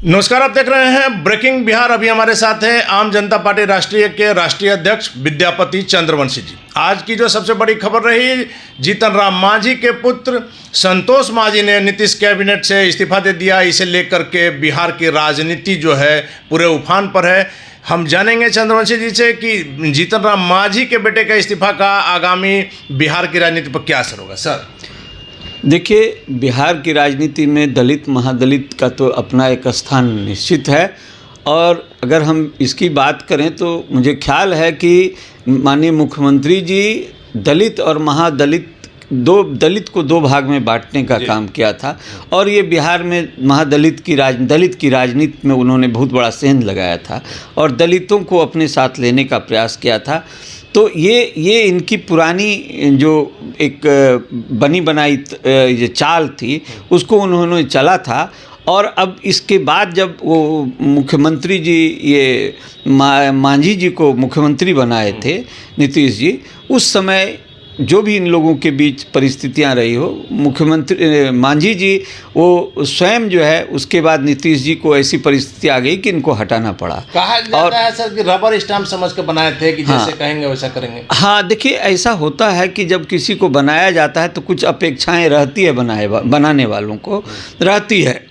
नमस्कार, आप देख रहे हैं ब्रेकिंग बिहार। अभी हमारे साथ हैं आम जनता पार्टी राष्ट्रीय के राष्ट्रीय अध्यक्ष विद्यापति चंद्रवंशी जी। आज की जो सबसे बड़ी खबर रही, जीतन राम मांझी के पुत्र संतोष मांझी ने नीतीश कैबिनेट से इस्तीफा दे दिया। इसे लेकर के बिहार की राजनीति जो है पूरे उफान पर है। हम जानेंगे चंद्रवंशी जी से कि जीतन राम मांझी के बेटे का इस्तीफा का आगामी बिहार की राजनीति पर क्या असर होगा। सर देखिए, बिहार की राजनीति में दलित महादलित का तो अपना एक स्थान निश्चित है, और अगर हम इसकी बात करें तो मुझे ख्याल है कि माननीय मुख्यमंत्री जी दलित और महादलित दलित को दो भाग में बांटने का काम किया था, और ये बिहार में दलित की राजनीति में उन्होंने बहुत बड़ा सेंध लगाया था और दलितों को अपने साथ लेने का प्रयास किया था। तो ये इनकी पुरानी जो एक बनी बनाई ये चाल थी, उसको उन्होंने चला था। और अब इसके बाद जब वो मुख्यमंत्री जी ये मांझी जी को मुख्यमंत्री बनाए थे नीतीश जी, उस समय जो भी इन लोगों के बीच परिस्थितियां रही हो, मुख्यमंत्री मांझी जी वो स्वयं जो है उसके बाद नीतीश जी को ऐसी परिस्थिति आ गई कि इनको हटाना पड़ा। कहा जाता है सर कि रबर स्टाम्प समझ के बनाए थे कि जैसे कहेंगे वैसा करेंगे। हाँ, देखिए, ऐसा होता है कि जब किसी को बनाया जाता है तो कुछ अपेक्षाएं रहती है बनाने वालों को रहती है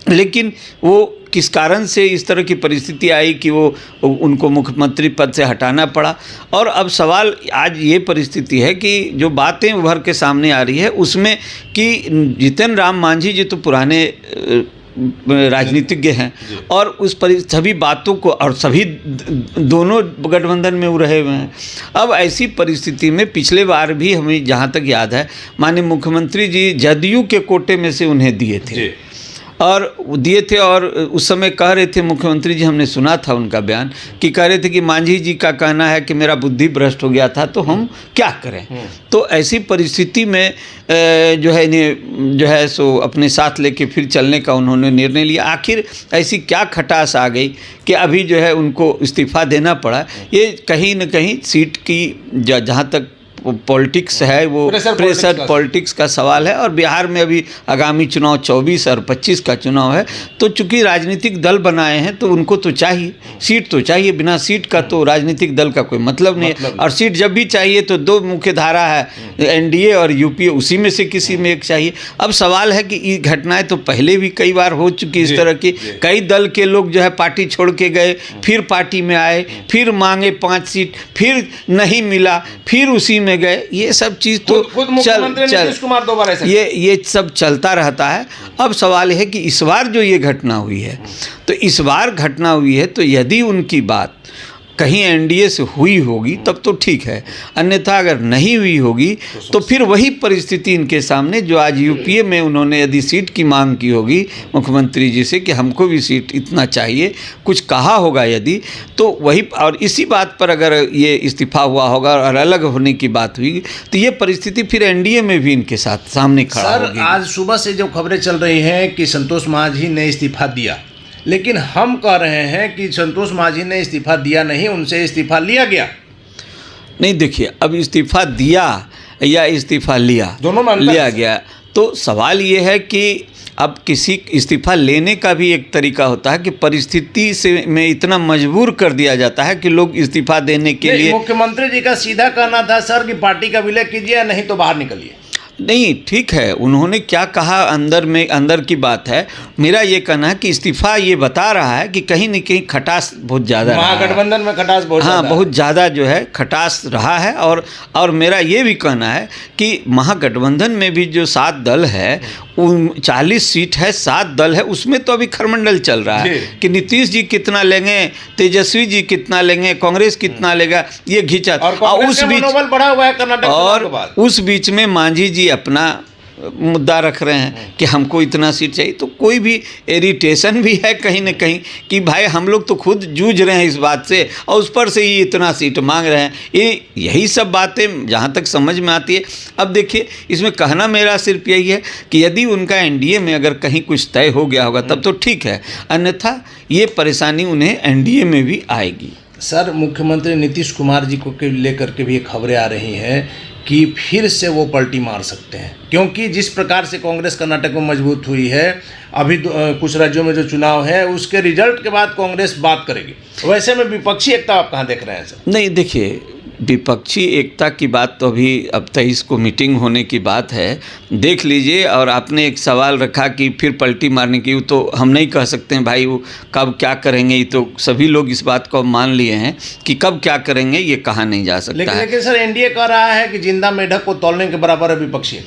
लेकिन वो किस कारण से इस तरह की परिस्थिति आई कि वो उनको मुख्यमंत्री पद से हटाना पड़ा। और अब सवाल आज ये परिस्थिति है कि जो बातें उभर के सामने आ रही है उसमें कि जीतन राम मांझी जी तो पुराने राजनीतिज्ञ हैं और उस सभी बातों को, और सभी दोनों गठबंधन में वो रहे हुए हैं। अब ऐसी परिस्थिति में पिछले बार भी हमें जहाँ तक याद है माननीय मुख्यमंत्री जी जदयू के कोटे में से उन्हें दिए थे और उस समय कह रहे थे मुख्यमंत्री जी, हमने सुना था उनका बयान कि कह रहे थे कि मांझी जी का कहना है कि मेरा बुद्धि भ्रष्ट हो गया था तो हम क्या करें। तो ऐसी परिस्थिति में जो है इन्हें जो है सो अपने साथ लेके फिर चलने का उन्होंने निर्णय लिया। आखिर ऐसी क्या खटास आ गई कि अभी जो है उनको इस्तीफा देना पड़ा। ये कहीं न कहीं सीट की जहाँ तक पॉलिटिक्स है वो प्रेशर पॉलिटिक्स का सवाल है, और बिहार में अभी आगामी चुनाव 24 और 25 का चुनाव है। तो चूंकि राजनीतिक दल बनाए हैं तो उनको तो चाहिए, सीट तो चाहिए। बिना सीट का तो राजनीतिक दल का कोई मतलब नहीं है। और सीट जब भी चाहिए तो दो मुख्य धारा है, एनडीए और यूपीए, उसी में से किसी में एक चाहिए। अब सवाल है कि ये घटनाएं तो पहले भी कई बार हो चुकी इस तरह की। कई दल के लोग जो है पार्टी छोड़ के गए, फिर पार्टी में आए, फिर मांगे 5 सीट, फिर नहीं मिला, फिर उसी में गए। ये सब चीज़ तो ये सब चलता रहता है। अब सवाल है कि इस बार जो ये घटना हुई है, तो इस बार घटना हुई है तो यदि उनकी बात कहीं एनडीए से हुई होगी तब तो ठीक है, अन्यथा अगर नहीं हुई होगी तो फिर वही परिस्थिति इनके सामने जो आज यूपीए में उन्होंने यदि सीट की मांग की होगी मुख्यमंत्री जी से कि हमको भी सीट इतना चाहिए, कुछ कहा होगा यदि, तो वही, और इसी बात पर अगर ये इस्तीफा हुआ होगा और अलग होने की बात हुई तो ये परिस्थिति फिर एनडीए में भी इनके साथ सामने खड़ा होगी। सर, आज सुबह से जो खबरें चल रही हैं कि संतोष मांझी ने इस्तीफा दिया, लेकिन हम कह रहे हैं कि संतोष मांझी ने इस्तीफा दिया नहीं, उनसे इस्तीफा लिया गया। नहीं, देखिए, अब इस्तीफा दिया या इस्तीफा लिया, दोनों में लिया गया, तो सवाल ये है कि अब किसी इस्तीफा लेने का भी एक तरीका होता है कि परिस्थिति से में इतना मजबूर कर दिया जाता है कि लोग इस्तीफा देने के लिए। मुख्यमंत्री जी का सीधा कहना था सर कि पार्टी का विलय कीजिए, नहीं तो बाहर निकलिए। नहीं, ठीक है, उन्होंने क्या कहा अंदर की बात है। मेरा ये कहना है कि इस्तीफा ये बता रहा है कि कहीं न कहीं खटास बहुत ज़्यादा, महागठबंधन में खटास बहुत, हाँ, बहुत ज़्यादा जो है खटास रहा है। और मेरा ये भी कहना है कि महागठबंधन में भी जो 7 दल है, 40 सीट है, 7 दल है, उसमें तो अभी खरमंडल चल रहा है कि नीतीश जी कितना लेंगे, तेजस्वी जी कितना लेंगे, कांग्रेस कितना लेगा, ये घिंचा। और उस बीच में मांझी जी अपना मुद्दा रख रहे हैं कि हमको इतना सीट चाहिए। तो कोई भी इरिटेशन भी है कहीं न कहीं कि भाई हम लोग तो खुद जूझ रहे हैं इस बात से, और उस पर से ये इतना सीट मांग रहे हैं। यही सब बातें जहाँ तक समझ में आती है। अब देखिए, इसमें कहना मेरा सिर्फ यही है कि यदि उनका एनडीए में अगर कहीं कुछ तय हो गया होगा तब तो ठीक है, अन्यथा ये परेशानी उन्हें एनडीए में भी आएगी। सर, मुख्यमंत्री नीतीश कुमार जी को लेकर के भी खबरें आ रही हैं कि फिर से वो पलटी मार सकते हैं, क्योंकि जिस प्रकार से कांग्रेस कर्नाटक में मजबूत हुई है, अभी कुछ राज्यों में जो चुनाव है उसके रिजल्ट के बाद कांग्रेस बात करेगी। वैसे में विपक्षी एकता आप कहाँ देख रहे हैं सर? नहीं, देखिए, विपक्षी एकता की बात तो अभी अब 23 को मीटिंग होने की बात है, देख लीजिए। और आपने एक सवाल रखा कि फिर पलटी मारने की, वो तो हम नहीं कह सकते हैं भाई, वो कब क्या करेंगे, ये तो सभी लोग इस बात को मान लिए हैं कि कब क्या करेंगे ये कहा नहीं जा सकता लेकिन सर एनडीए कह रहा है कि जिंदा मेढक को तौलने के बराबर है विपक्षी।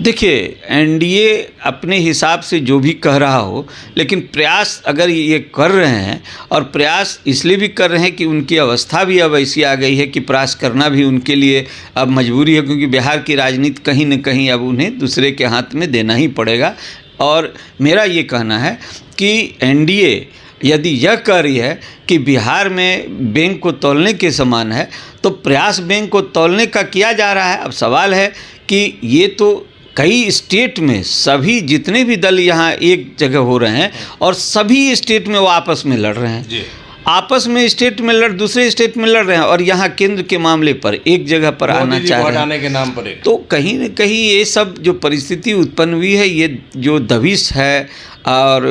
देखिए, एनडीए अपने हिसाब से जो भी कह रहा हो, लेकिन प्रयास अगर ये कर रहे हैं, और प्रयास इसलिए भी कर रहे हैं कि उनकी अवस्था भी अब ऐसी आ गई है कि प्रयास करना भी उनके लिए अब मजबूरी है, क्योंकि बिहार की राजनीति कहीं न कहीं अब उन्हें दूसरे के हाथ में देना ही पड़ेगा। और मेरा ये कहना है कि एनडीए यदि यह कह रही है कि बिहार में बैंक को तौलने के समान है, तो प्रयास बैंक को तौलने का किया जा रहा है। अब सवाल है कि ये तो कई स्टेट में सभी जितने भी दल यहाँ एक जगह हो रहे हैं, और सभी स्टेट में वो आपस में लड़ रहे हैं जी। आपस में स्टेट में दूसरे स्टेट में लड़ रहे हैं, और यहाँ केंद्र के मामले पर एक जगह पर आना चाह रहे हैं के नाम पर। तो कहीं न कहीं ये सब जो परिस्थिति उत्पन्न हुई है, ये जो दबिश है, और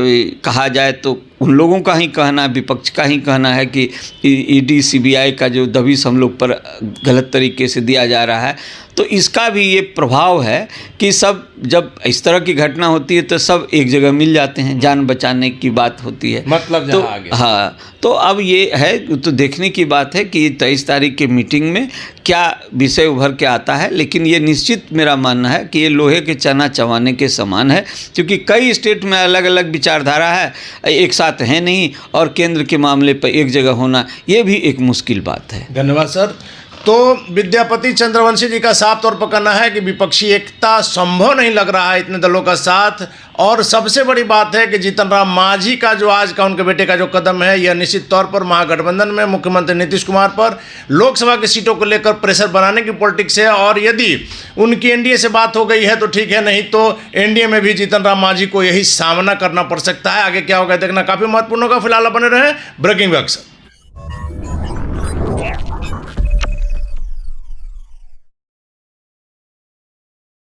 कहा जाए तो उन लोगों का ही कहना, विपक्ष का ही कहना है कि ईडी सीबीआई का जो दबिश हम लोग पर गलत तरीके से दिया जा रहा है, तो इसका भी ये प्रभाव है कि सब जब इस तरह की घटना होती है तो सब एक जगह मिल जाते हैं, जान बचाने की बात होती है, मतलब तो आगे। हाँ, तो अब ये है, तो देखने की बात है कि 23 तारीख के मीटिंग में क्या विषय उभर के आता है। लेकिन ये निश्चित मेरा मानना है कि ये लोहे के चना चबाने के समान है, क्योंकि कई स्टेट में अलग अलग विचारधारा है, एक साथ है नहीं, और केंद्र के मामले पर एक जगह होना ये भी एक मुश्किल बात है। धन्यवाद सर। तो विद्यापति चंद्रवंशी जी का साफ तौर पर कहना है कि विपक्षी एकता संभव नहीं लग रहा है इतने दलों का साथ, और सबसे बड़ी बात है कि जीतन राम मांझी का जो आज का उनके बेटे का जो कदम है, यह निश्चित तौर पर महागठबंधन में मुख्यमंत्री नीतीश कुमार पर लोकसभा की सीटों को लेकर प्रेशर बनाने की पॉलिटिक्स है। और यदि उनकी एनडीए से बात हो गई है तो ठीक है, नहीं तो एनडीए में भी जीतन राम मांझी को यही सामना करना पड़ सकता है। आगे क्या होगा देखना काफ़ी महत्वपूर्ण होगा। फिलहाल बने रहे ब्रेकिंग व्यक्स।